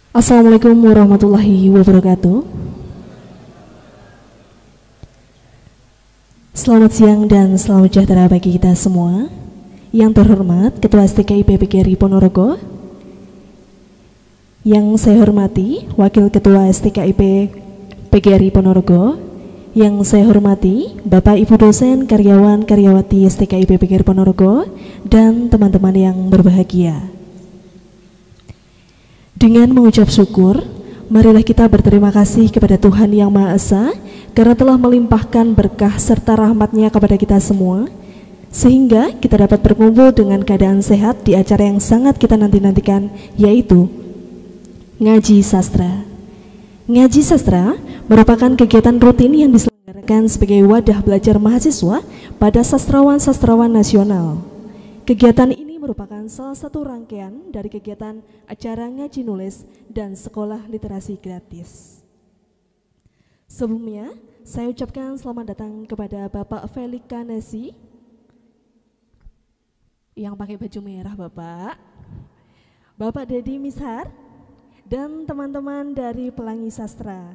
Assalamualaikum warahmatullahi wabarakatuh. Selamat siang dan selamat sejahtera bagi kita semua. Yang terhormat Ketua STKIP PGRI Ponorogo, yang saya hormati Wakil Ketua STKIP PGRI Ponorogo, yang saya hormati Bapak Ibu dosen, karyawan, karyawati STKIP PGRI Ponorogo, dan teman-teman yang berbahagia. Dengan mengucap syukur, marilah kita berterima kasih kepada Tuhan Yang Maha Esa karena telah melimpahkan berkah serta rahmat-Nya kepada kita semua, sehingga kita dapat berkumpul dengan keadaan sehat di acara yang sangat kita nanti-nantikan, yaitu Ngaji Sastra. Ngaji Sastra merupakan kegiatan rutin yang diselenggarakan sebagai wadah belajar mahasiswa pada sastrawan-sastrawan nasional. Kegiatan ini merupakan salah satu rangkaian dari kegiatan acara ngaji nulis dan sekolah literasi gratis. Sebelumnya, saya ucapkan selamat datang kepada Bapak Felix Kanesi yang pakai baju merah, Bapak Dedi Mishar, dan teman-teman dari Pelangi Sastra.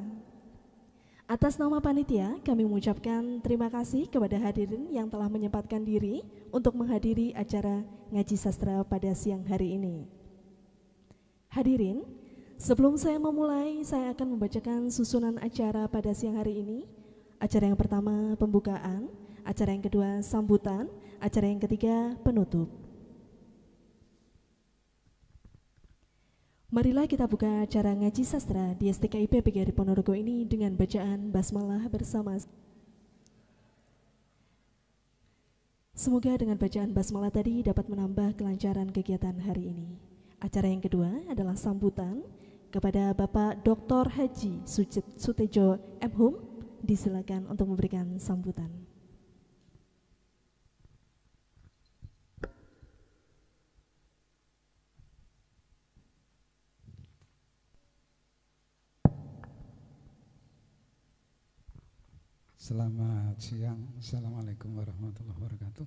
Atas nama panitia, kami mengucapkan terima kasih kepada hadirin yang telah menyempatkan diri untuk menghadiri acara Ngaji Sastra pada siang hari ini. Hadirin, sebelum saya memulai, saya akan membacakan susunan acara pada siang hari ini. Acara yang pertama pembukaan, acara yang kedua sambutan, acara yang ketiga penutup. Marilah kita buka acara Ngaji Sastra di STKIP PGRI Ponorogo ini dengan bacaan basmalah bersama. Semoga dengan bacaan basmalah tadi dapat menambah kelancaran kegiatan hari ini. Acara yang kedua adalah sambutan kepada Bapak Dr. Haji Sutejo M.Hum. Disilakan untuk memberikan sambutan. Selamat siang, Assalamualaikum warahmatullahi wabarakatuh.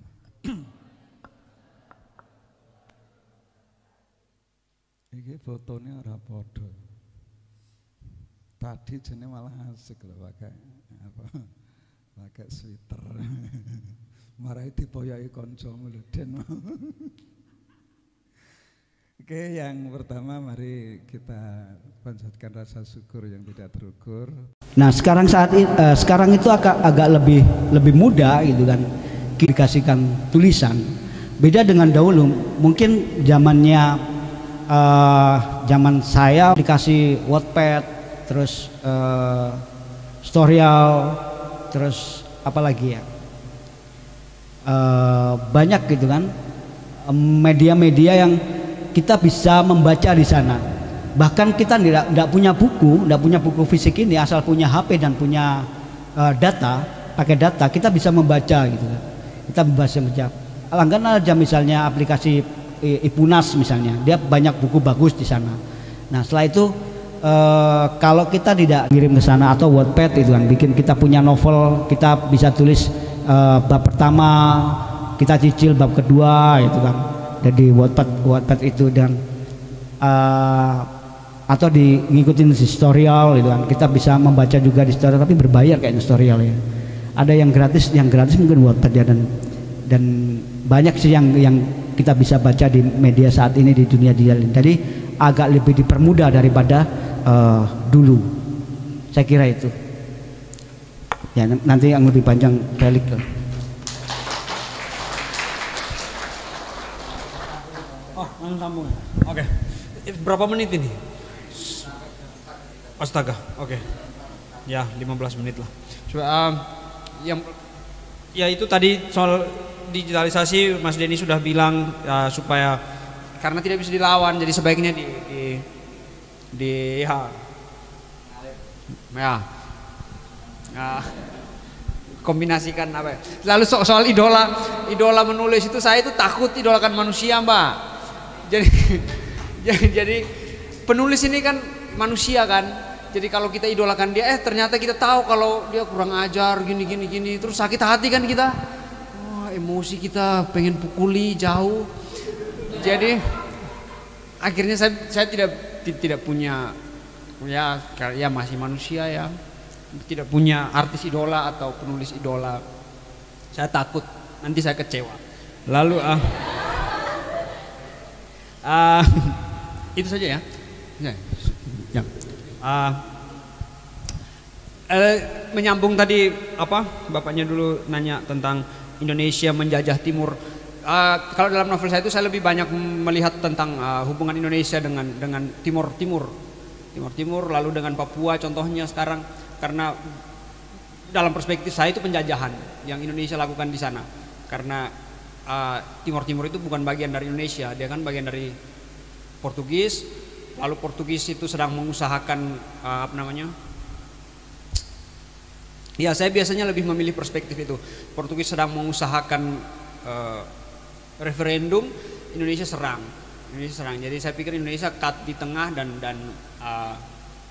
Ini fotonya ora podo. Tadi jenis malah asik loh pakai sweater. Marai dipoyoi koncomu lho Den. Oke, yang pertama mari kita panjatkan rasa syukur yang tidak terukur. Nah sekarang itu agak lebih mudah gitu kan, dikasihkan tulisan. Beda dengan dahulu, mungkin zaman saya dikasih Wattpad, terus Storyal, terus apa lagi ya, banyak gitu kan media-media yang kita bisa membaca di sana. Bahkan kita tidak punya buku fisik ini, asal punya HP dan punya pakai data kita bisa membaca gitu kan. Kita membaca. Langganan aja misalnya aplikasi Ipunas misalnya, dia banyak buku bagus di sana. Nah setelah itu kalau kita tidak kirim ke sana atau Wattpad itu kan, bikin kita punya novel, kita bisa tulis bab pertama, kita cicil bab kedua itu kan. Jadi Wattpad itu dan atau ngikutin di Storyal gitu kan, kita bisa membaca juga di Storyal, tapi berbayar kayaknya Storyal ya. Ada yang gratis mungkin Wattpad ya, dan banyak sih yang kita bisa baca di media saat ini di dunia digital. Jadi agak lebih dipermudah daripada dulu, saya kira itu ya. Nanti yang lebih panjang Felix. Oke. Berapa menit ini? Astaga, oke. Ya, 15 menit lah. Coba ya itu tadi soal digitalisasi Mas Denny sudah bilang supaya karena tidak bisa dilawan, jadi sebaiknya kombinasikan apa ya. Lalu soal idola menulis itu, saya itu takut idolakan manusia, Mbak. Jadi penulis ini kan manusia kan. Jadi kalau kita idolakan dia, ternyata kita tahu kalau dia kurang ajar gini, terus sakit hati kan kita. Wah, emosi kita pengen pukuli jauh. Jadi akhirnya saya tidak punya, ya masih manusia ya, tidak punya artis idola atau penulis idola. Saya takut nanti saya kecewa. Lalu itu saja ya. Ya. Menyambung tadi bapaknya dulu nanya tentang Indonesia menjajah Timur. Kalau dalam novel saya itu saya lebih banyak melihat tentang hubungan Indonesia dengan Timur, lalu dengan Papua contohnya sekarang, karena dalam perspektif saya itu penjajahan yang Indonesia lakukan di sana, karena Timur itu bukan bagian dari Indonesia, dia kan bagian dari Portugis, lalu Portugis itu sedang mengusahakan ya saya biasanya lebih memilih perspektif itu. Portugis sedang mengusahakan referendum, Indonesia serang. Jadi saya pikir Indonesia cut di tengah dan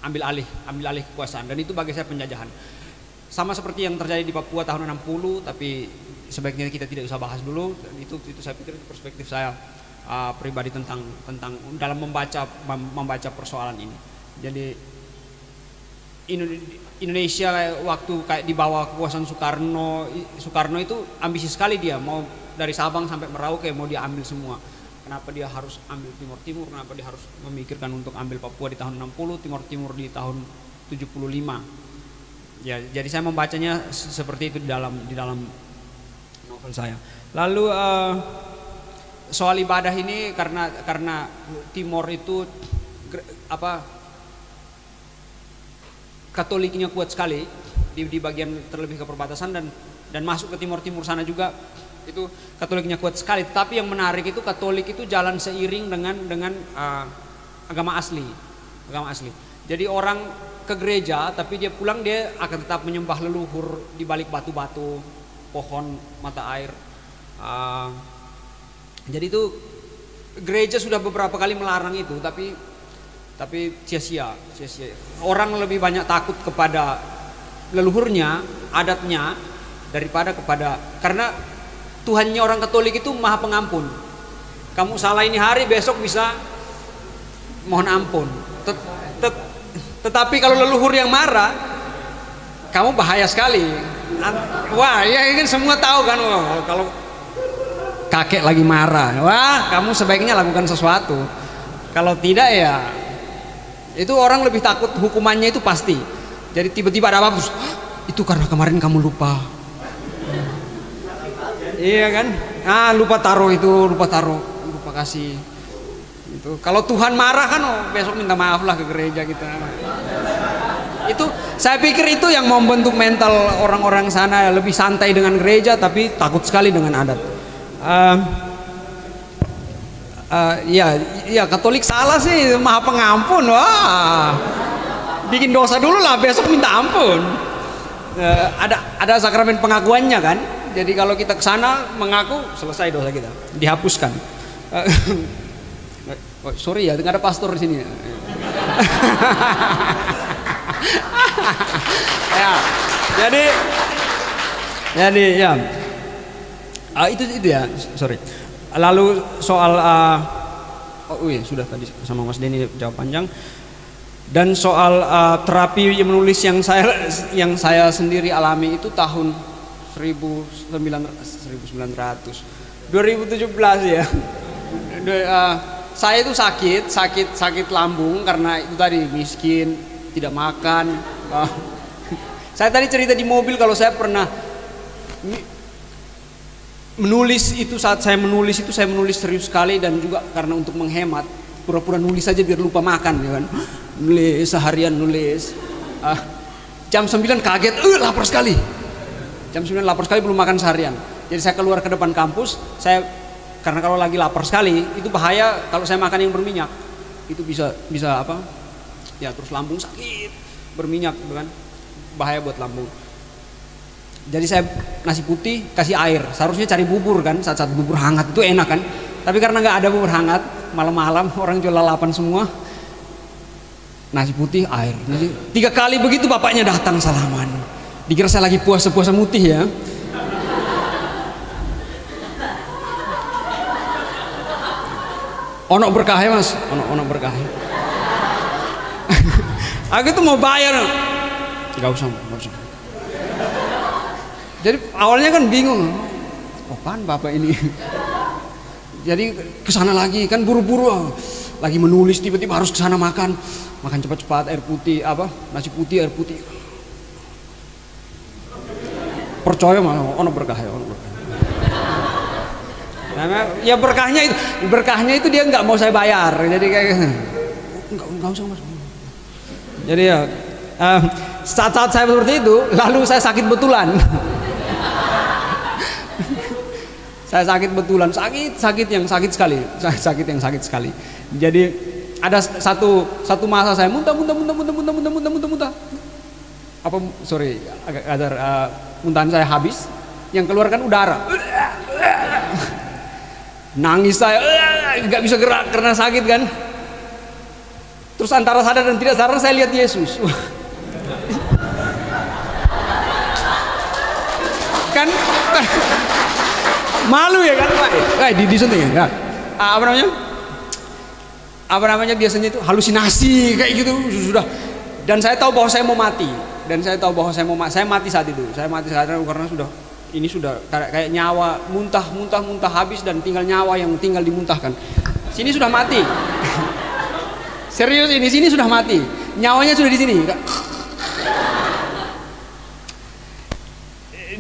ambil alih kekuasaan, dan itu bagi saya penjajahan. Sama seperti yang terjadi di Papua tahun 60, tapi sebaiknya kita tidak usah bahas dulu. Itu saya pikir perspektif saya pribadi tentang dalam membaca persoalan ini. Jadi Indonesia waktu kayak di bawah kekuasaan Soekarno itu ambisi sekali, dia mau dari Sabang sampai Merauke mau dia ambil semua. Kenapa dia harus ambil Timur? Kenapa dia harus memikirkan untuk ambil Papua di tahun 60, Timur di tahun 75? Ya, jadi saya membacanya seperti itu di dalam novel saya. Lalu soal ibadah ini karena Timor itu Katoliknya kuat sekali di bagian terlebih ke perbatasan dan masuk ke timur sana juga itu Katoliknya kuat sekali. Tapi yang menarik itu Katolik itu jalan seiring dengan agama asli. Jadi orang ke gereja tapi dia pulang dia akan tetap menyembah leluhur di balik batu-batu, pohon, mata air. Jadi itu gereja sudah beberapa kali melarang itu, tapi sia-sia. Orang lebih banyak takut kepada leluhurnya, adatnya daripada karena Tuhannya orang Katolik itu Maha Pengampun. Kamu salah ini hari, besok bisa mohon ampun. Tetapi kalau leluhur yang marah, kamu bahaya sekali. Wah, ya kan semua tahu kan, kalau kakek lagi marah, wah kamu sebaiknya lakukan sesuatu. Kalau tidak ya itu orang lebih takut hukumannya itu pasti. Jadi tiba-tiba ada apa, itu karena kemarin kamu lupa. Iya kan? Lupa taruh, lupa kasih. Itu kalau Tuhan marah kan, besok minta maaf lah ke gereja kita. Itu saya pikir itu yang membentuk mental orang-orang sana, lebih santai dengan gereja tapi takut sekali dengan adat. Ya Katolik salah sih, Maha Pengampun. Wah, bikin dosa dulu lah, besok minta ampun. Ada sakramen pengakuannya kan. Jadi kalau kita ke sana mengaku, selesai dosa kita, dihapuskan. Sorry ya, nggak ada pastor di sini. Ya, jadi ya. Itu ya, sorry. Lalu soal sudah tadi sama Mas Denny jawab panjang. Dan soal terapi menulis yang saya sendiri alami itu tahun 2017 ya. Saya itu sakit lambung karena itu tadi miskin, tidak makan. Saya tadi cerita di mobil kalau saya pernah menulis itu, saat saya menulis serius sekali, dan juga karena untuk menghemat pura-pura nulis aja biar lupa makan ya kan. Nulis seharian nulis. Jam 9 kaget, lapar sekali. Jam 9 lapar sekali, belum makan seharian. Jadi saya keluar ke depan kampus, karena kalau lagi lapar sekali itu bahaya kalau saya makan yang berminyak. Itu bisa apa? Ya terus lambung sakit, berminyak kan. Bahaya buat lambung. Jadi saya nasi putih kasih air, seharusnya cari bubur kan, saat bubur hangat itu enak kan. Tapi karena nggak ada bubur hangat, malam-malam orang jual lalapan semua. Nasi putih, air. 3 kali begitu bapaknya datang salaman. Dikira saya lagi puasa mutih ya. Ono berkahnya mas, ono berkahnya. Aku tuh mau bayar, nggak usah. Jadi awalnya kan bingung, apaan bapak ini? Jadi kesana lagi kan buru-buru, lagi menulis tiba-tiba harus kesana makan cepat-cepat air putih nasi putih air putih. Percaya malah ono berkahnya. Nah, ya berkahnya itu dia nggak mau saya bayar, jadi kayak nggak usah mas. Jadi ya saat-saat saya seperti itu, lalu saya sakit betulan. Saya sakit betulan, sakit yang sakit sekali. Jadi ada satu masa saya muntah. Muntahan saya habis, yang keluar kan udara. Nangis saya, nggak bisa gerak karena sakit kan. Terus antara sadar dan tidak sadar saya lihat Yesus. Kan malu ya kan Pak? Disuntik ya? Apa namanya biasanya itu halusinasi kayak gitu sudah. Dan saya tahu bahwa saya mau mati. Saya mati saat itu. Saya mati saat itu karena ini sudah kayak nyawa muntah habis dan tinggal nyawa yang tinggal dimuntahkan. Sini sudah mati. Serius ini sini sudah mati. Nyawanya sudah di sini.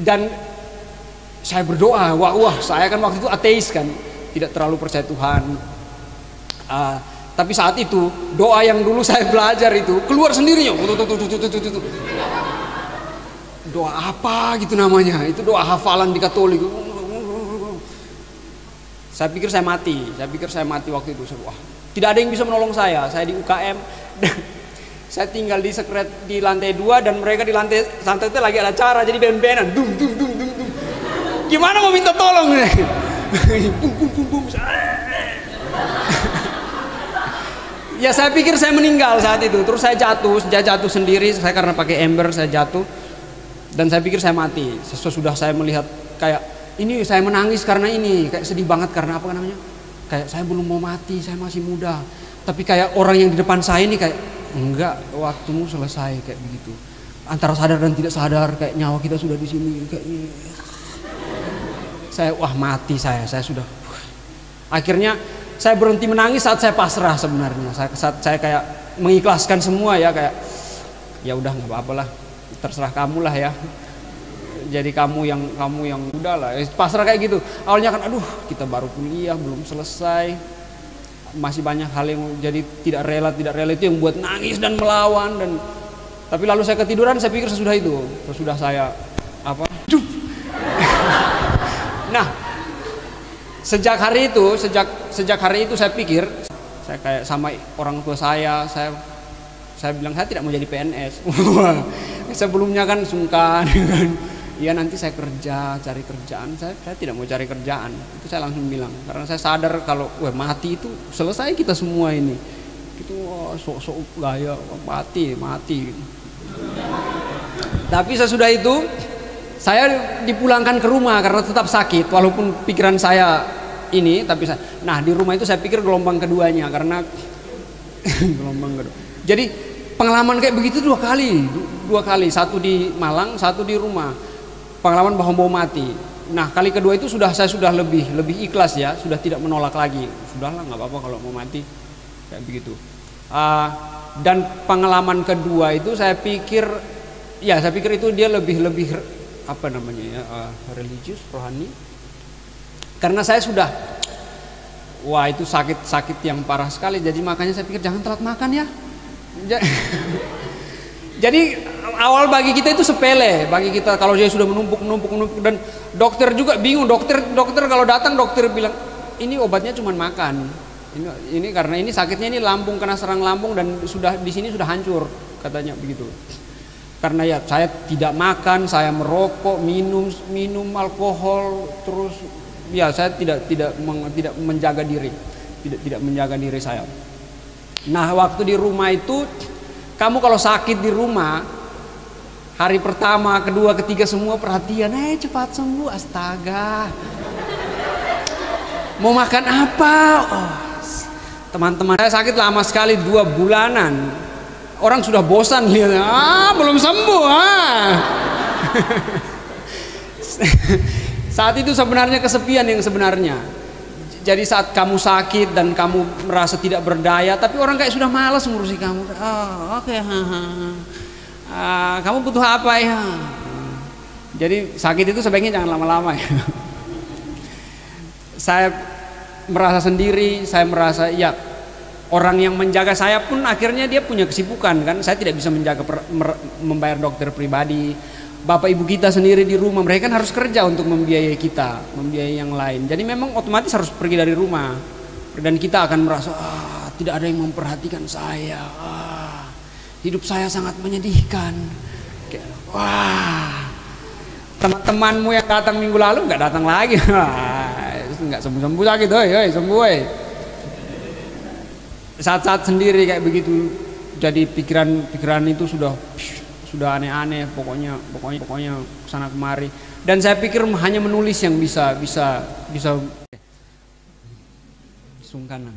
Dan saya berdoa, wah saya kan waktu itu ateis kan, tidak terlalu percaya Tuhan. Tapi saat itu doa yang dulu saya belajar itu keluar sendirinya. Doa apa gitu namanya? Itu doa hafalan di Katolik. Saya pikir saya mati waktu itu. Wah, tidak ada yang bisa menolong saya. Saya di UKM. Saya tinggal di lantai 2 dan mereka di lantai santai itu lagi ada acara jadi band-bandan. Dum. Gimana mau minta tolong? Bum. Ya saya pikir saya meninggal saat itu. Terus saya jatuh sendiri. Saya karena pakai ember saya jatuh. Dan saya pikir saya mati. Sesudah saya melihat kayak ini saya menangis karena ini kayak sedih banget karena apa namanya? Kayak saya belum mau mati, saya masih muda. Tapi kayak orang yang di depan saya ini kayak enggak, waktumu selesai kayak begitu. Antara sadar dan tidak sadar kayak nyawa kita sudah di sini kayak ini. Saya mati saya sudah. Akhirnya saya berhenti menangis saat saya pasrah sebenarnya. Saat saya kayak mengikhlaskan semua ya kayak ya udah nggak apa-apa lah. Terserah kamu lah ya. Jadi kamu yang udah lah pasrah kayak gitu. Awalnya kan aduh kita baru kuliah belum selesai, masih banyak hal yang jadi tidak rela itu yang buat nangis dan melawan dan tapi lalu saya ketiduran. Saya pikir sesudah saya nah sejak hari itu saya pikir saya kayak sama orang tua saya bilang saya tidak mau jadi PNS. Sebelumnya kan sungkan kan. Ya nanti saya cari kerjaan. Saya tidak mau cari kerjaan. Itu saya langsung bilang karena saya sadar kalau mati itu selesai kita semua ini. Itu sok-sok gaya mati. Tapi sesudah itu saya dipulangkan ke rumah karena tetap sakit walaupun pikiran saya ini nah di rumah itu saya pikir gelombang keduanya karena gelombang kedua. Jadi pengalaman kayak begitu dua kali, satu di Malang, satu di rumah. Pengalaman bahwa mau mati. Nah kali kedua itu saya sudah lebih ikhlas ya, sudah tidak menolak lagi. Sudahlah nggak apa-apa kalau mau mati kayak begitu. Dan pengalaman kedua itu saya pikir itu dia lebih apa namanya ya, religius, rohani. Karena saya sudah itu sakit yang parah sekali. Jadi makanya saya pikir jangan telat makan ya. Jadi awal bagi kita itu sepele, bagi kita kalau dia sudah menumpuk dan dokter juga bingung. Dokter kalau datang dokter bilang ini obatnya cuma makan. Ini karena ini sakitnya ini lambung, kena serang lambung dan sudah di sini sudah hancur katanya begitu. Karena ya saya tidak makan, saya merokok, minum alkohol terus ya saya tidak menjaga diri. Tidak menjaga diri saya. Nah, waktu di rumah itu kamu kalau sakit di rumah hari pertama, kedua, ketiga semua perhatian, cepat sembuh, astaga. Mau makan apa? Teman-teman saya sakit lama sekali, 2 bulanan. Orang sudah bosan lihat, belum sembuh. Saat itu sebenarnya kesepian yang sebenarnya. Jadi saat kamu sakit dan kamu merasa tidak berdaya, tapi orang kayak sudah malas ngurusi kamu. Oke. Kamu butuh apa ya? Jadi sakit itu sebaiknya jangan lama-lama ya. Saya merasa sendiri, saya merasa ya orang yang menjaga saya pun akhirnya dia punya kesibukan kan. Saya tidak bisa membayar dokter pribadi. Bapak ibu kita sendiri di rumah, mereka kan harus kerja untuk membiayai kita, membiayai yang lain. Jadi memang otomatis harus pergi dari rumah. Dan kita akan merasa tidak ada yang memperhatikan saya. Hidup saya sangat menyedihkan. Wah, teman-temanmu yang datang minggu lalu nggak datang lagi. Nggak sembuh-sembuh sakit, sembuh. Saat-saat sendiri kayak begitu, jadi pikiran itu sudah aneh-aneh, pokoknya kesana kemari. Dan saya pikir hanya menulis yang bisa sungkanan.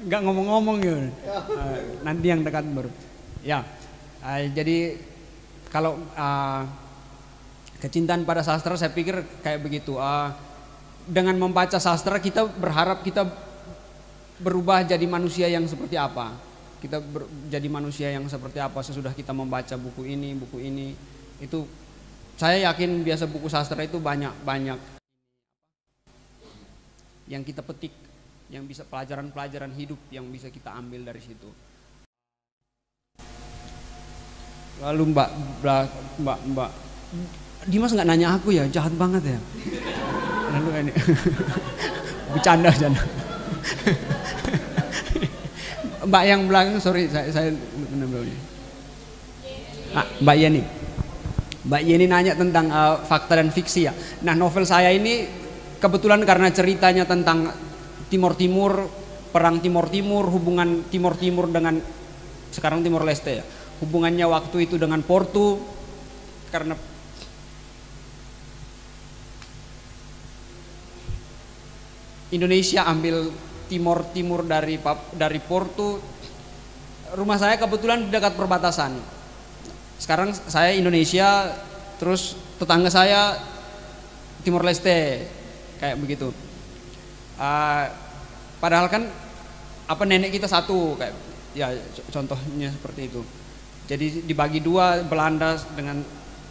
Nggak ngomong-ngomong ya. Nanti yang dekat baru. Ya, jadi kalau kecintaan pada sastra saya pikir kayak begitu. Dengan membaca sastra kita berharap kita berubah jadi manusia yang seperti apa. Kita jadi manusia yang seperti apa sesudah kita membaca buku ini. Itu saya yakin biasa buku sastra itu banyak yang kita petik, yang bisa pelajaran-pelajaran hidup yang bisa kita ambil dari situ. Lalu Mbak Dimas nggak nanya aku ya, jahat banget ya. Lalu ini bercanda. Mbak yang belakang, sorry saya benar-benar. Mbak Yeni nanya tentang fakta dan fiksi ya. Nah, novel saya ini kebetulan karena ceritanya tentang Timur Timur, perang Timur Timur, hubungan Timur Timur dengan sekarang Timor Leste ya. Hubungannya waktu itu dengan Portu, karena Indonesia ambil Timur Timur dari Portu. Rumah saya kebetulan di dekat perbatasan. Sekarang saya Indonesia, terus tetangga saya Timor Leste, kayak begitu. Padahal kan nenek kita satu, kayak ya contohnya seperti itu. Jadi dibagi 2 Belanda dengan.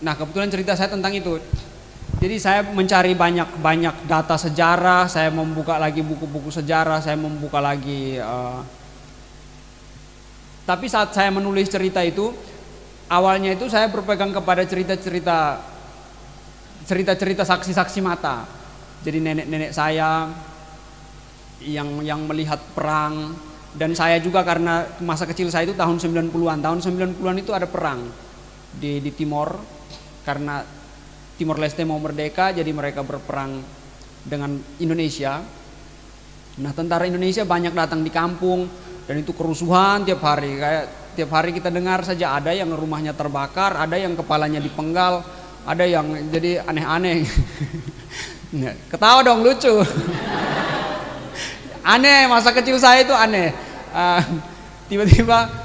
Nah, kebetulan cerita saya tentang itu. Jadi saya mencari banyak data sejarah, saya membuka lagi buku-buku sejarah, saya membuka lagi. Tapi saat saya menulis cerita itu, awalnya itu saya berpegang kepada cerita-cerita saksi-saksi mata. Jadi nenek-nenek saya yang melihat perang, dan saya juga karena masa kecil saya itu tahun 90-an. Tahun 90-an itu ada perang di Timor karena Timor Leste mau merdeka, jadi mereka berperang dengan Indonesia. Nah, tentara Indonesia banyak datang di kampung dan itu kerusuhan tiap hari. Kayak tiap hari kita dengar saja ada yang rumahnya terbakar, ada yang kepalanya dipenggal, ada yang jadi aneh-aneh. Ketawa dong, lucu. Aneh, masa kecil saya itu aneh. Tiba-tiba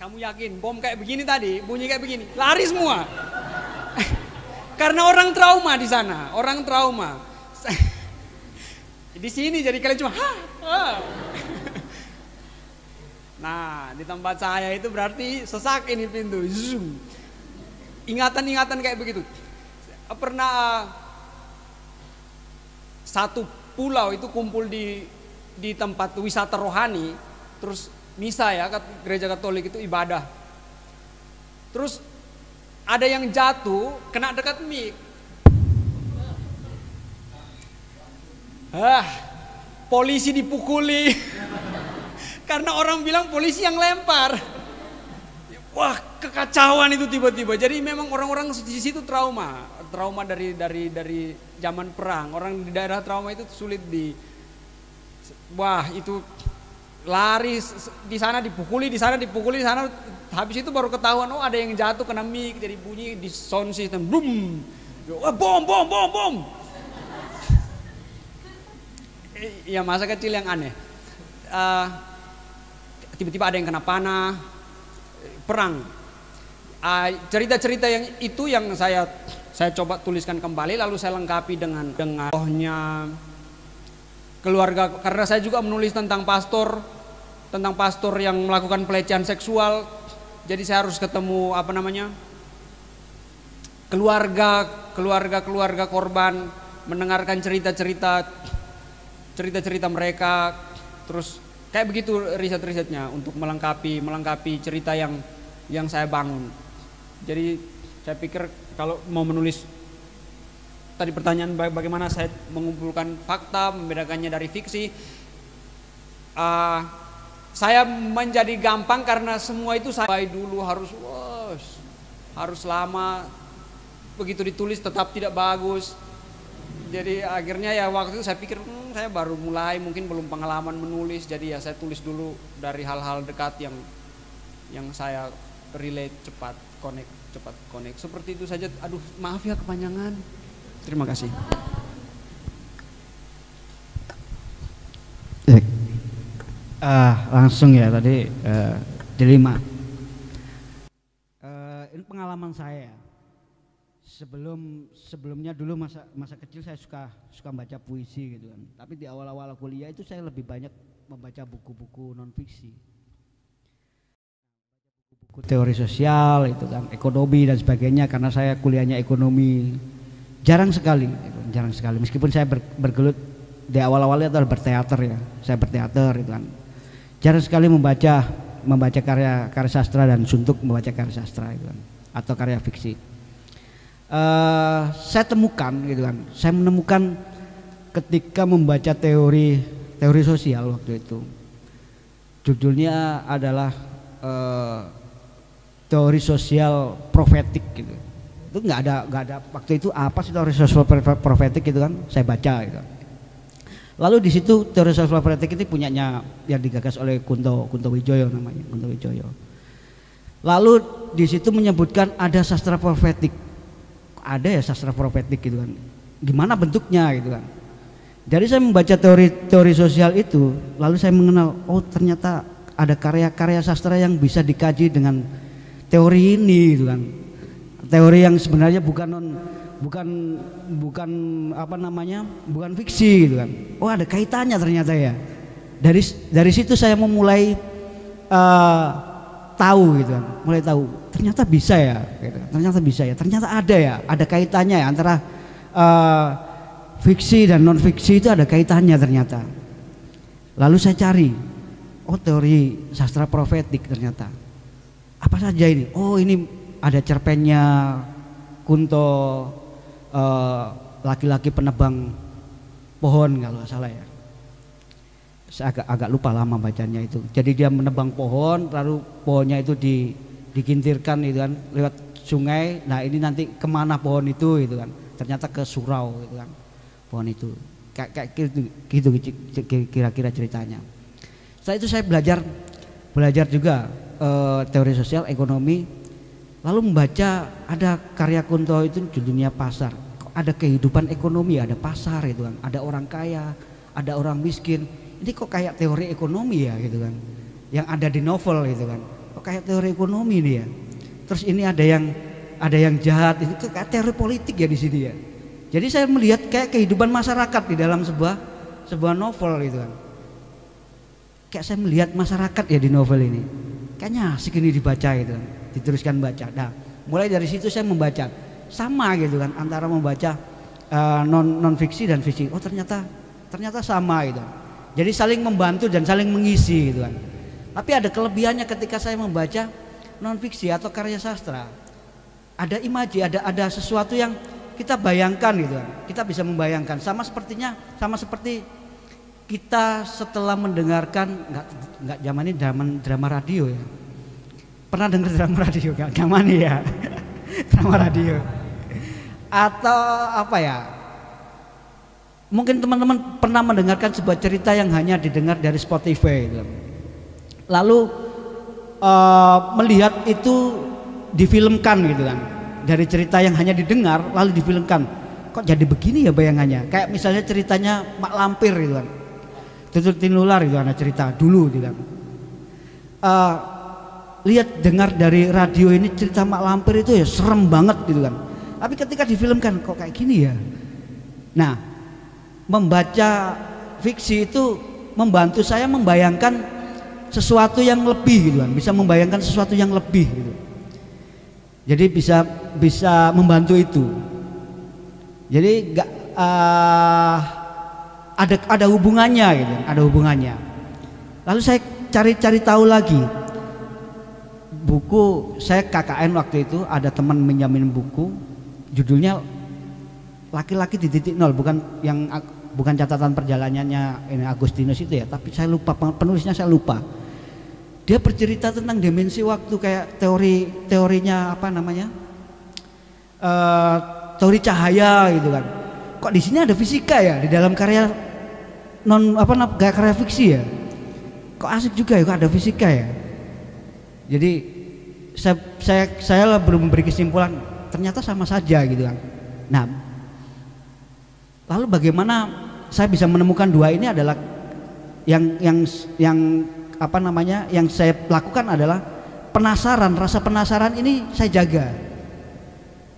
kamu yakin bom kayak begini tadi, bunyi kayak begini, lari semua. Karena orang trauma di sana, orang trauma. Di sini jadi kalian cuma Nah, di tempat saya itu berarti sesak ini pintu. Zoom. Ingatan-ingatan kayak begitu. Pernah satu pulau itu kumpul di tempat wisata rohani, terus misa ya, gereja Katolik itu ibadah. Terus ada yang jatuh kena dekat mic. Polisi dipukuli. Karena orang bilang polisi yang lempar. Wah, kekacauan itu tiba-tiba. Jadi memang orang-orang di situ trauma dari zaman perang. Orang di daerah trauma itu sulit wah, itu lari di sana dipukuli, di sana dipukuli, di sana. Habis itu baru ketahuan, oh ada yang jatuh kena mic, jadi bunyi di sound system, boom. Wah, bom. Ya masa kecil yang aneh. Tiba-tiba ada yang kena panah, perang. Cerita-cerita yang itu yang saya coba tuliskan kembali, lalu saya lengkapi dengan rohnya keluarga, karena saya juga menulis tentang pastor yang melakukan pelecehan seksual. Jadi saya harus ketemu keluarga korban, mendengarkan cerita-cerita mereka, terus kayak begitu riset-risetnya untuk melengkapi cerita yang saya bangun. Jadi saya pikir kalau mau menulis tadi pertanyaan bagaimana saya mengumpulkan fakta, membedakannya dari fiksi, saya menjadi gampang karena semua itu saya dulu harus lama, begitu ditulis tetap tidak bagus. Jadi akhirnya ya waktu itu saya pikir saya baru mulai, mungkin belum pengalaman menulis, jadi ya saya tulis dulu dari hal-hal dekat yang saya relate, cepat connect. Seperti itu saja. Aduh, maaf ya kepanjangan. Terima kasih. Langsung ya tadi dilema. Ini pengalaman saya. Sebelumnya dulu masa kecil saya suka baca puisi gitu kan. Tapi di awal-awal kuliah itu saya lebih banyak membaca buku-buku non fiksi. Buku teori sosial itu kan, ekonomi dan sebagainya, karena saya kuliahnya ekonomi. Jarang sekali. Meskipun saya bergelut di awal-awalnya adalah berteater ya. Saya berteater itu kan. Jarang sekali membaca karya sastra dan suntuk membaca karya sastra itu kan, atau karya fiksi. Saya menemukan ketika membaca teori sosial waktu itu, judulnya adalah teori sosial profetik gitu. Itu nggak ada waktu itu apa sih teori sosial profetik gitu kan, saya baca gitu. Lalu di situ teori sosial profetik ini punyanya yang digagas oleh Kunto Wijoyo namanya, Kunto Wijoyo. Lalu di situ menyebutkan ada sastra profetik. Ada ya sastra profetik gitu kan, gimana bentuknya gitu kan. Jadi saya membaca teori sosial itu, lalu saya mengenal, oh ternyata ada karya-karya sastra yang bisa dikaji dengan teori ini gitu kan. Teori yang sebenarnya bukan bukan fiksi gitu kan. Oh ada kaitannya ternyata ya. Dari situ saya memulai tahu gitu kan, mulai tahu ternyata bisa ya, gitu. Ternyata ada kaitannya ya antara fiksi dan non fiksi, itu ada kaitannya ternyata. Lalu saya cari, oh teori sastra profetik ternyata apa saja ini? Oh ini ada cerpennya Kunto, laki-laki penebang pohon kalau nggak salah ya. Saya agak lupa lama bacanya itu. Jadi dia menebang pohon, lalu pohonnya itu digintirkan itu kan lewat sungai. Nah ini nanti kemana pohon itu kan? Ternyata ke surau itu kan pohon itu. Kayak gitu kira-kira ceritanya. Setelah itu saya belajar juga teori sosial ekonomi. Lalu membaca ada karya Kunto itu judulnya Pasar. Ada kehidupan ekonomi, ada pasar itu kan. Ada orang kaya, ada orang miskin. Ini kok kayak teori ekonomi ya gitu kan, yang ada di novel gitu kan, kok kayak teori ekonomi nih ya. Terus ini ada yang jahat, ini kok kayak teori politik ya di sini ya. Jadi saya melihat kayak kehidupan masyarakat di dalam sebuah novel gitu kan. Kayak saya melihat masyarakat ya di novel ini. Kayaknya asik ini dibaca gitu kan, diteruskan baca. Nah mulai dari situ saya membaca sama gitu kan, antara membaca non fiksi dan fiksi. Oh ternyata sama gitu. Jadi saling membantu dan saling mengisi gitu kan. Tapi ada kelebihannya ketika saya membaca non fiksi atau karya sastra. ada imaji, ada sesuatu yang kita bayangkan gitu kan. Kita bisa membayangkan sama seperti kita setelah mendengarkan nggak zaman ini drama radio ya. Pernah dengar drama radio nggak? Zaman ini ya. Drama radio. Atau apa ya? Mungkin teman-teman pernah mendengarkan sebuah cerita yang hanya didengar dari Spotify gitu. Lalu melihat itu difilmkan gitu kan, dari cerita yang hanya didengar lalu difilmkan, kok jadi begini ya bayangannya, kayak misalnya ceritanya Mak Lampir gitu kan, Tutur Tinular itu ada cerita dulu gitu kan. Lihat dengar dari radio ini cerita Mak Lampir itu ya serem banget gitu kan, tapi ketika difilmkan kok kayak gini ya. Nah, membaca fiksi itu membantu saya membayangkan sesuatu yang lebih gitu kan, bisa membayangkan sesuatu yang lebih gitu. Jadi bisa membantu itu. Jadi ada hubungannya gitu, ada hubungannya. Lalu saya cari tahu lagi. Buku saya KKN waktu itu ada teman menjamin buku, judulnya Laki-laki di titik nol, bukan catatan perjalanannya ini Agustinus itu ya, tapi saya lupa penulisnya, saya lupa. Dia bercerita tentang dimensi waktu, kayak teorinya apa namanya, teori cahaya gitu kan. Kok di sini ada fisika ya di dalam karya karya fiksi ya? Kok asik juga ya, kok ada fisika ya? Jadi saya belum memberi kesimpulan, ternyata sama saja gitu kan. Nah, lalu bagaimana saya bisa menemukan dua ini adalah yang apa namanya, yang saya lakukan adalah penasaran. Rasa penasaran ini saya jaga.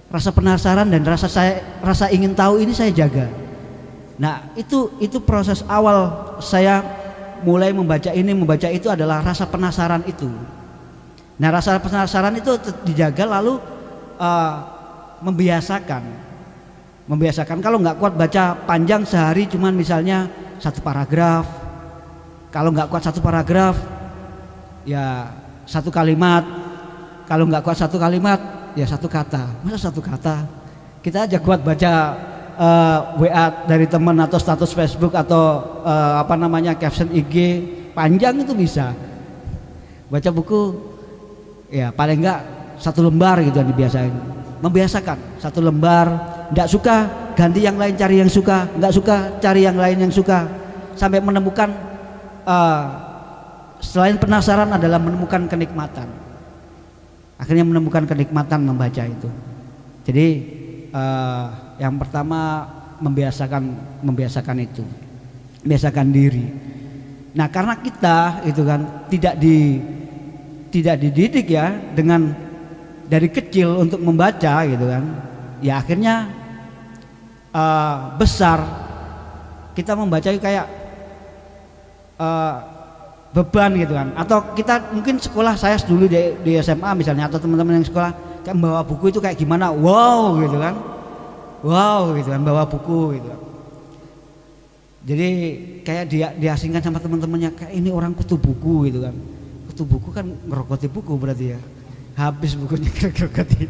Rasa penasaran dan rasa ingin tahu ini saya jaga. Nah, itu proses awal saya mulai membaca itu adalah rasa penasaran itu. Nah, rasa penasaran itu dijaga, lalu membiasakan. Kalau nggak kuat baca panjang sehari cuman misalnya satu paragraf. Kalau nggak kuat satu paragraf, ya satu kalimat. Kalau nggak kuat satu kalimat, ya satu kata. Masa satu kata? Kita aja kuat baca WA dari teman atau status Facebook atau caption IG panjang itu bisa. Baca buku, ya paling nggak satu lembar gitu yang dibiasain. Membiasakan satu lembar. Nggak suka ganti yang lain, cari yang suka. Nggak suka cari yang lain yang suka. Sampai menemukan. Selain penasaran adalah menemukan kenikmatan. Akhirnya menemukan kenikmatan membaca itu. Jadi yang pertama membiasakan itu, membiasakan diri. Nah, karena kita itu kan tidak dididik ya dengan dari kecil untuk membaca gitu kan. Ya akhirnya besar kita membaca kayak beban gitu kan. Atau kita mungkin sekolah, saya dulu di SMA misalnya, atau teman-teman yang sekolah kayak bawa buku itu kayak gimana, wow gitu kan, bawa buku gitu kan. Jadi kayak diasingkan sama teman-temannya, kayak ini orang kutu buku gitu kan. Kutu buku kan ngerokoti buku berarti ya, habis bukunya ngerokoti.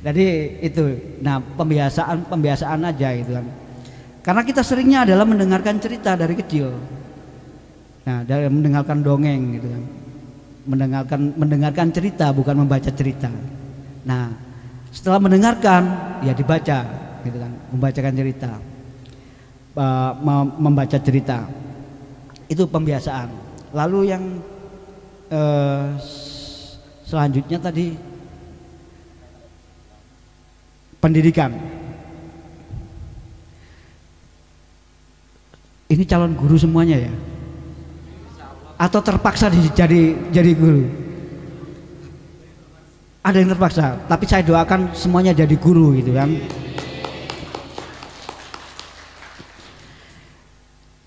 Jadi itu, nah pembiasaan aja gitu kan. Karena kita seringnya adalah mendengarkan cerita dari kecil. Nah, dari mendengarkan dongeng gitu kan. Mendengarkan cerita, bukan membaca cerita. Nah, setelah mendengarkan ya dibaca gitu kan, membacakan cerita. Membaca cerita. Itu pembiasaan. Lalu yang selanjutnya tadi pendidikan. Ini calon guru semuanya ya? Atau terpaksa jadi guru? Ada yang terpaksa, tapi saya doakan semuanya jadi guru gitu kan.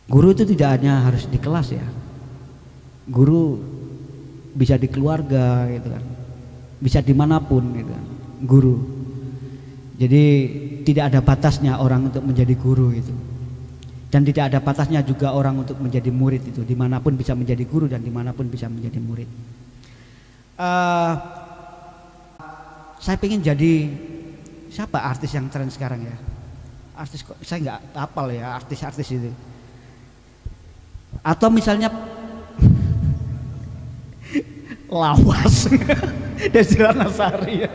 Guru itu tidak hanya harus di kelas ya. Guru bisa di keluarga gitu kan, bisa dimanapun gitu kan, guru. Jadi tidak ada batasnya orang untuk menjadi guru itu. Dan tidak ada batasnya juga orang untuk menjadi murid itu, dimanapun bisa menjadi guru dan dimanapun bisa menjadi murid. saya pengen jadi siapa artis yang tren sekarang ya? Artis kok saya nggak hafal ya artis-artis itu. Atau misalnya Lawas Desy Ratnasari.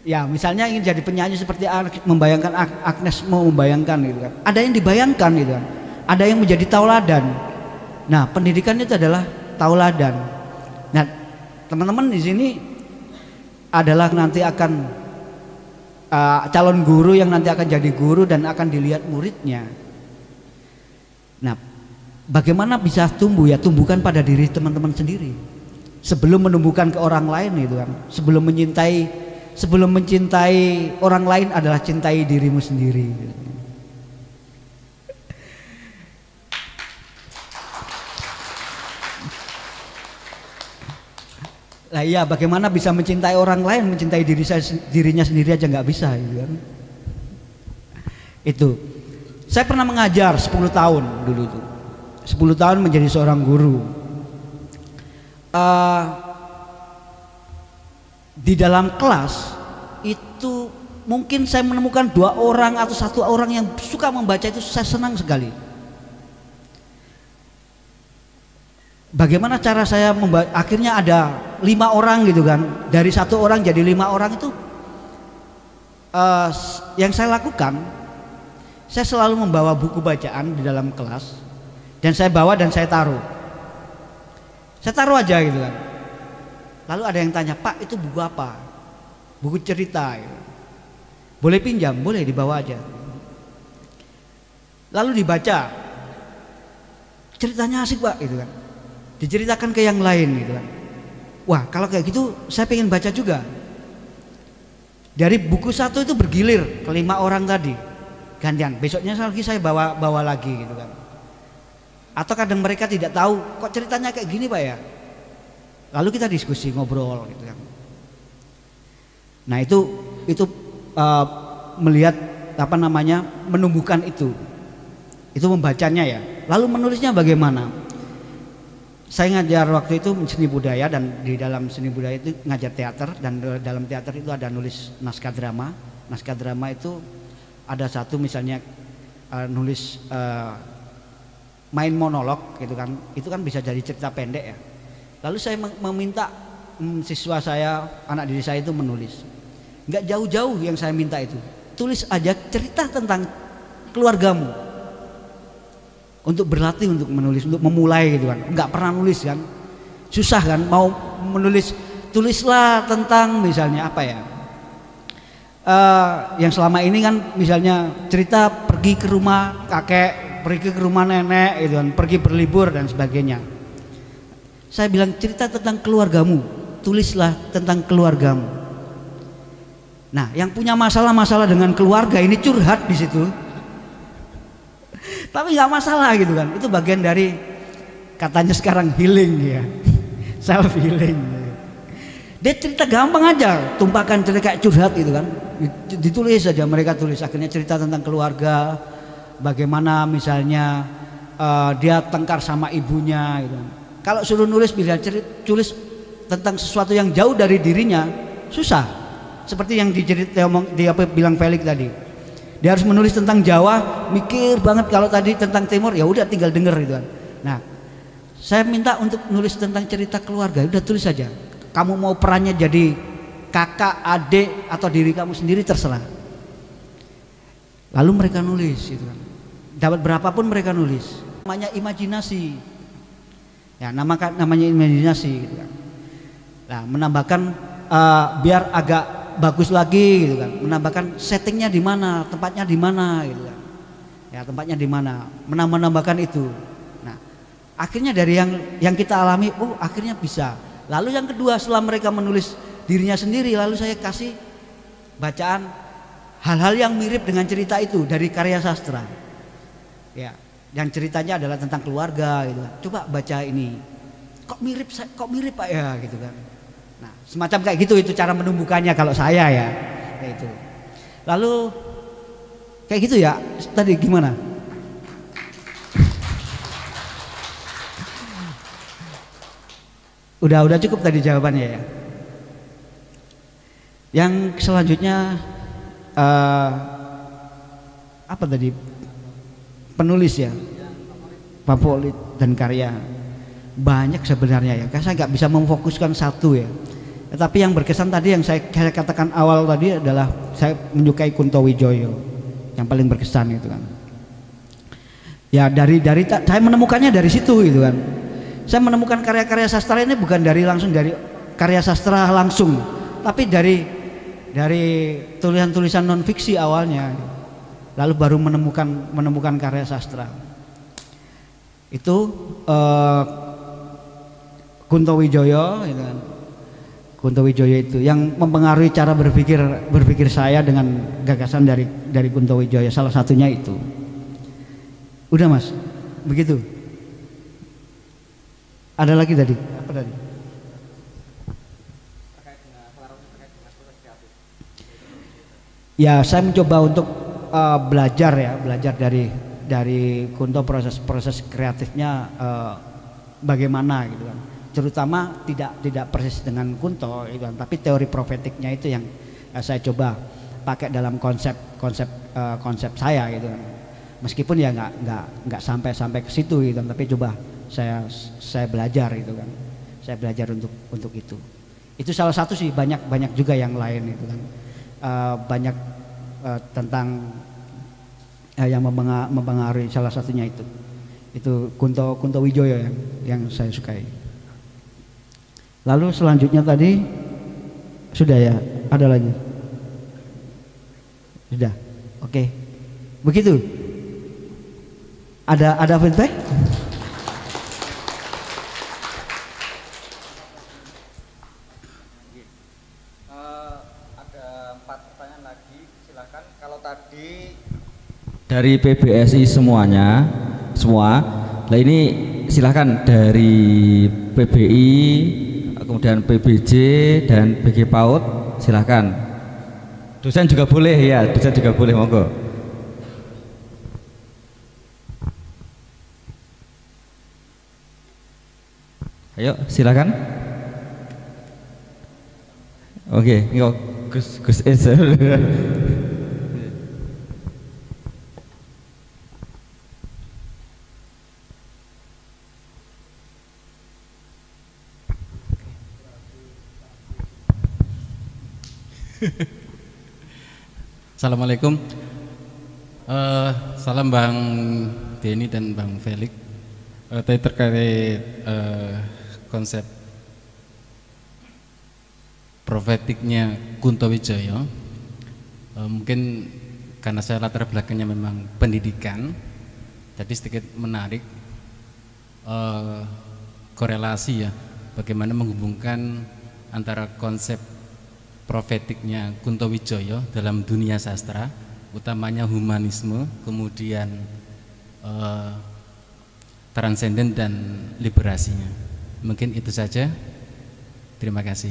Ya misalnya ingin jadi penyanyi seperti membayangkan Agnes mau membayangkan gitu kan. Ada yang dibayangkan gitu kan. Ada yang menjadi tauladan. Nah pendidikan itu adalah tauladan. Nah teman-teman di sini adalah nanti akan calon guru yang nanti akan jadi guru dan akan dilihat muridnya. Nah bagaimana bisa tumbuh ya, tumbuhkan pada diri teman-teman sendiri sebelum menumbuhkan ke orang lain gitu kan. Sebelum mencintai orang lain adalah cintai dirimu sendiri gitu. Lah iya, bagaimana bisa mencintai orang lain, mencintai dirinya sendiri aja nggak bisa gitu kan. Itu saya pernah mengajar 10 tahun dulu itu. 10 tahun menjadi seorang guru. Di dalam kelas itu mungkin saya menemukan 2 orang atau 1 orang yang suka membaca, itu saya senang sekali. Bagaimana cara saya membaca? Akhirnya ada 5 orang gitu kan. Dari 1 orang jadi 5 orang itu yang saya lakukan, saya selalu membawa buku bacaan di dalam kelas dan saya bawa dan saya taruh. Saya taruh aja gitu kan. Lalu ada yang tanya, "Pak, itu buku apa?" "Buku cerita." Gitu. "Boleh pinjam?" "Boleh, dibawa aja." Lalu dibaca. Ceritanya asik, Pak, gitu kan. Diceritakan ke yang lain gitu kan. Wah, kalau kayak gitu saya pengen baca juga. Dari buku 1 itu bergilir ke 5 orang tadi. Gantian, besoknya lagi saya bawa lagi gitu kan. Atau kadang mereka tidak tahu, kok ceritanya kayak gini Pak ya. Lalu kita diskusi, ngobrol gitu kan. Nah itu melihat apa namanya, menumbuhkan itu membacanya ya. Lalu menulisnya bagaimana? Saya ngajar waktu itu seni budaya, dan di dalam seni budaya itu ngajar teater, dan dalam teater itu ada nulis naskah drama. Naskah drama itu ada satu misalnya nulis main monolog gitu kan, itu kan bisa jadi cerita pendek ya. Lalu saya meminta siswa saya, anak didik saya itu menulis. Nggak jauh-jauh yang saya minta itu, tulis aja cerita tentang keluargamu. Untuk berlatih untuk menulis, untuk memulai gitu kan. Nggak pernah nulis kan, susah kan, mau menulis. Tulislah tentang misalnya apa ya, yang selama ini kan misalnya cerita pergi ke rumah kakek, pergi ke rumah nenek gitu kan, pergi berlibur dan sebagainya. Saya bilang cerita tentang keluargamu, tulislah tentang keluargamu. Nah yang punya masalah dengan keluarga ini curhat di situ. Tapi nggak masalah gitu kan, itu bagian dari katanya sekarang healing ya, self healing. Dia cerita gampang aja, tumpahkan cerita kayak curhat gitu kan, ditulis saja, mereka tulis. Akhirnya cerita tentang keluarga, bagaimana misalnya dia tengkar sama ibunya gitu. Kalau suruh nulis, bila tulis tentang sesuatu yang jauh dari dirinya susah. Seperti yang dia bilang Felix tadi. Dia harus menulis tentang Jawa, mikir banget. Kalau tadi tentang Timur, ya udah tinggal denger gitu kan. Nah, saya minta untuk nulis tentang cerita keluarga, udah tulis saja. Kamu mau perannya jadi kakak, adik, atau diri kamu sendiri terserah. Lalu mereka nulis gitu kan. Dapat berapapun mereka nulis. Namanya imajinasi. Ya, namanya imajinasi gitu kan. Nah, menambahkan biar agak bagus lagi gitu kan, menambahkan settingnya di mana, tempatnya di mana gitu kan, ya tempatnya di mana, menambahkan itu. Nah akhirnya dari yang kita alami, oh akhirnya bisa. Lalu yang kedua, setelah mereka menulis dirinya sendiri, lalu saya kasih bacaan hal-hal yang mirip dengan cerita itu dari karya sastra ya, yang ceritanya adalah tentang keluarga gitu kan. Coba baca ini, kok mirip Pak ya gitu kan. Nah, semacam kayak gitu, itu cara menumbuhkannya kalau saya ya, kayak itu. Lalu kayak gitu ya, tadi gimana? Udah cukup tadi jawabannya ya. Yang selanjutnya apa tadi? Penulis ya, favorit dan karya. Banyak sebenarnya ya. Karena saya nggak bisa memfokuskan satu ya. Tapi yang berkesan tadi yang saya katakan awal tadi adalah saya menyukai Kunto Wijoyo. Yang paling berkesan itu kan. Ya dari saya menemukannya dari situ gitu kan. Saya menemukan karya-karya sastra ini bukan langsung dari karya sastra langsung, tapi dari tulisan-tulisan non fiksi awalnya, lalu baru menemukan karya sastra. Itu Kunto Wijoyo, gitu kan. Kunto Wijoyo itu yang mempengaruhi cara berpikir saya dengan gagasan dari Kunto Wijoyo. Salah satunya itu. Udah Mas, begitu. Ada lagi tadi? Apa tadi? Ya, saya mencoba untuk belajar dari Kunto proses kreatifnya bagaimana gitu kan. Terutama tidak persis dengan Kunto gitu kan, tapi teori profetiknya itu yang saya coba pakai dalam konsep saya gitu kan. Meskipun ya nggak sampai ke situ gitu kan, tapi coba saya belajar gitu kan. Saya belajar untuk itu. Itu salah satu sih, banyak juga yang lain itu kan. Banyak tentang yang mempengaruhi, salah satunya itu Kunto Wijoyo yang saya sukai. Lalu selanjutnya tadi sudah ya, ada lagi? Sudah, oke. Begitu. Ada feedback? Dari PBSI semua. Nah ini silahkan dari PBI, kemudian PBJ dan BG PAUD, silahkan. Dosen juga boleh ya, monggo. Ayo silahkan. Oke, Gus Ezel. Assalamualaikum. Salam Bang Denny dan Bang Felix. Tadi terkait konsep profetiknya Kunto Wijoyo, mungkin karena saya latar belakangnya memang pendidikan, jadi sedikit menarik korelasi ya, bagaimana menghubungkan antara konsep profetiknya Kunto Wijoyo dalam dunia sastra, utamanya humanisme, kemudian transenden dan liberasinya. Mungkin itu saja. Terima kasih.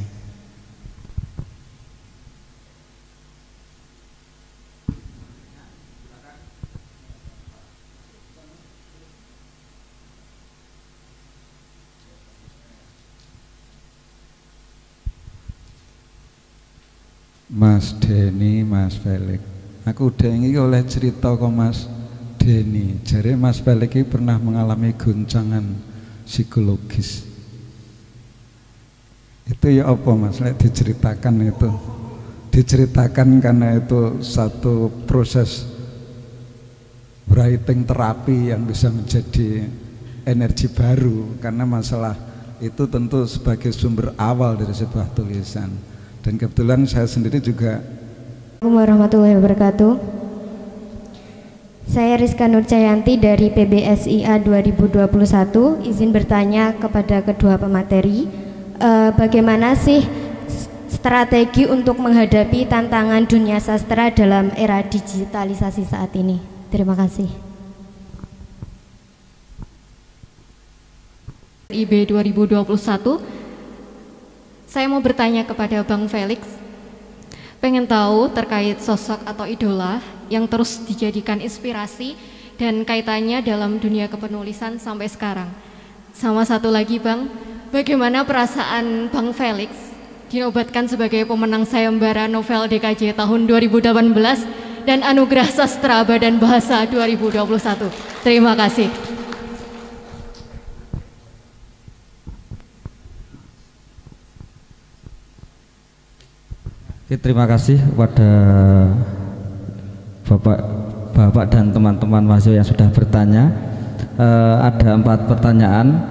Mas Denny, Mas Felix, aku udah ingin oleh cerita kok Mas Denny. Jadi Mas Felix ini pernah mengalami guncangan psikologis. Itu ya apa Mas? Diceritakan itu. Diceritakan karena itu satu proses writing terapi yang bisa menjadi energi baru, karena masalah itu tentu sebagai sumber awal dari sebuah tulisan. Dan kebetulan saya sendiri juga. Assalamualaikum warahmatullahi wabarakatuh. Saya Rizka Nurcayanti dari PBSIA 2021. Izin bertanya kepada kedua pemateri, bagaimana sih strategi untuk menghadapi tantangan dunia sastra dalam era digitalisasi saat ini? Terima kasih. IB 2021. Saya mau bertanya kepada Bang Felix, pengen tahu terkait sosok atau idola yang terus dijadikan inspirasi dan kaitannya dalam dunia kepenulisan sampai sekarang. Sama satu lagi Bang, bagaimana perasaan Bang Felix dinobatkan sebagai pemenang sayembara novel DKJ tahun 2018 dan Anugerah Sastra Badan Bahasa 2021. Terima kasih. Terima kasih kepada Bapak dan teman-teman mahasiswa yang sudah bertanya. Ada 4 pertanyaan,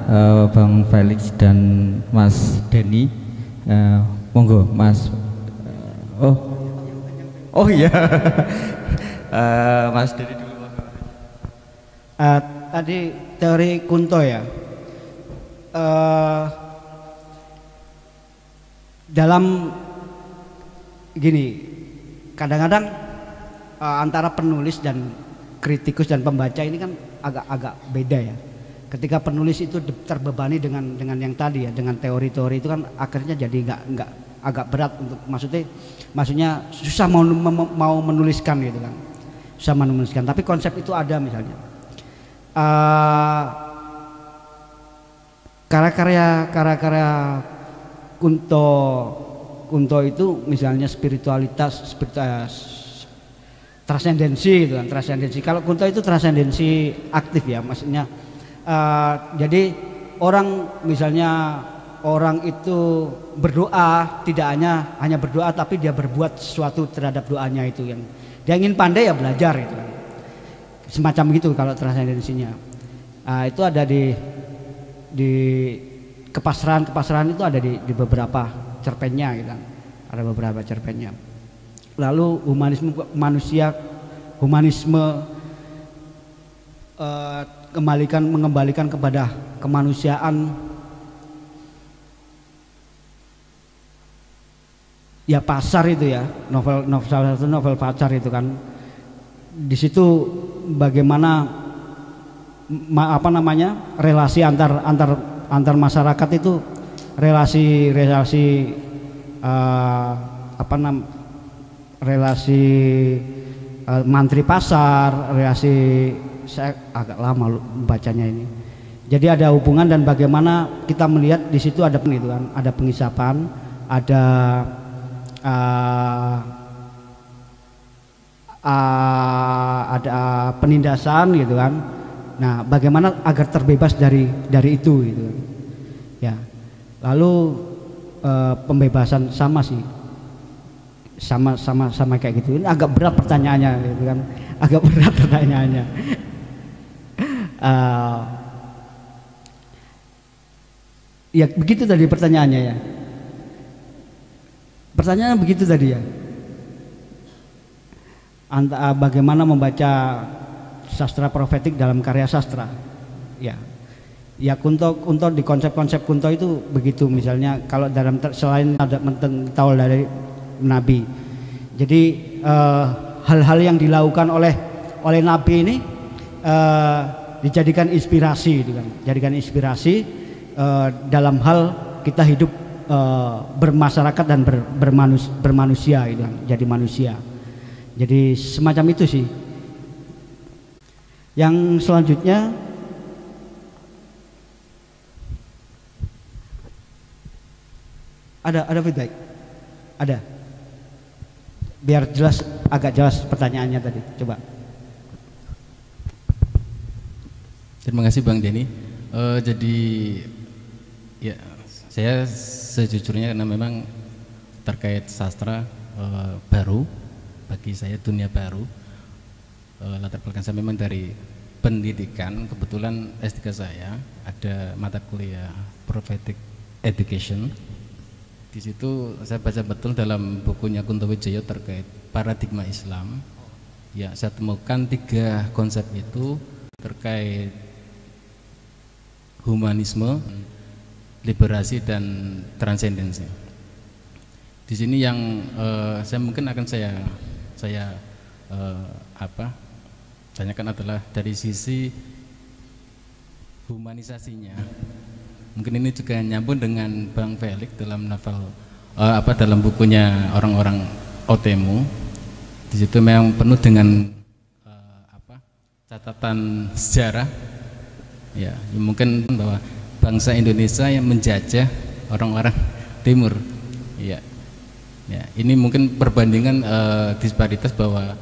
Bang Felix dan Mas Denny. Monggo Mas. Oh iya. Mas Denny dulu. Tadi teori Kunto ya. Dalam gini, kadang-kadang antara penulis dan kritikus dan pembaca ini kan agak beda ya. Ketika penulis itu terbebani dengan yang tadi ya, dengan teori-teori itu kan akhirnya jadi nggak agak berat untuk maksudnya susah mau menuliskan gitu kan, susah menuliskan. Tapi konsep itu ada misalnya. Karya-karya Kunto itu misalnya spiritualitas trasendensi gitu kan, trasendensi. Kalau Kunto itu trasendensi aktif ya, maksudnya jadi orang itu berdoa tidak hanya berdoa, tapi dia berbuat sesuatu terhadap doanya itu. Yang dia ingin pandai ya belajar itu kan. Semacam gitu kalau trasendensinya. Itu ada di kepasrahan itu ada di beberapa cerpennya gitu kan. Ada beberapa cerpennya. Lalu humanisme mengembalikan kepada kemanusiaan. Ya pasar itu ya, novel pasar itu kan. Di situ bagaimana relasi antar masyarakat itu, relasi mantri pasar, relasi, saya agak lama bacanya ini. Jadi ada hubungan dan bagaimana kita melihat di situ ada gitu kan, ada pengisapan, ada penindasan gitu kan. Nah, bagaimana agar terbebas dari itu gitu kan. Ya. Lalu pembebasan sama sih. Sama kayak gitu. Ini agak berat pertanyaannya gitu kan. Agak berat pertanyaannya. Ya begitu tadi pertanyaannya ya. Pertanyaannya begitu tadi ya. Bagaimana membaca sastra profetik dalam karya sastra. Ya. Ya Kunto di konsep-konsep Kunto itu begitu, misalnya kalau dalam selain ada mentawal dari Nabi. Jadi hal-hal yang dilakukan oleh Nabi ini dijadikan inspirasi gitu kan. Jadikan inspirasi dalam hal kita hidup bermasyarakat dan bermanusia gitu kan, jadi manusia. Jadi semacam itu sih. Yang selanjutnya ada feedback? Ada. Biar jelas, agak jelas pertanyaannya tadi. Coba. Terima kasih Bang Denny. Jadi ya saya sejujurnya karena memang terkait sastra baru bagi saya, dunia baru. Latar belakang saya memang dari pendidikan. Kebetulan S3 saya ada mata kuliah Prophetic Education. Di situ saya baca betul dalam bukunya Kunto Wijaya terkait paradigma Islam. Ya, saya temukan 3 konsep itu terkait humanisme, liberasi dan transendensi. Di sini yang saya mungkin akan saya tanyakan adalah dari sisi humanisasinya. Mungkin ini juga nyambung dengan Bang Felix dalam novel dalam bukunya Orang-orang Otemu. Di situ memang penuh dengan catatan sejarah. Ya, mungkin bahwa bangsa Indonesia yang menjajah orang-orang Timur. Ya, ya ini mungkin perbandingan disparitas bahwa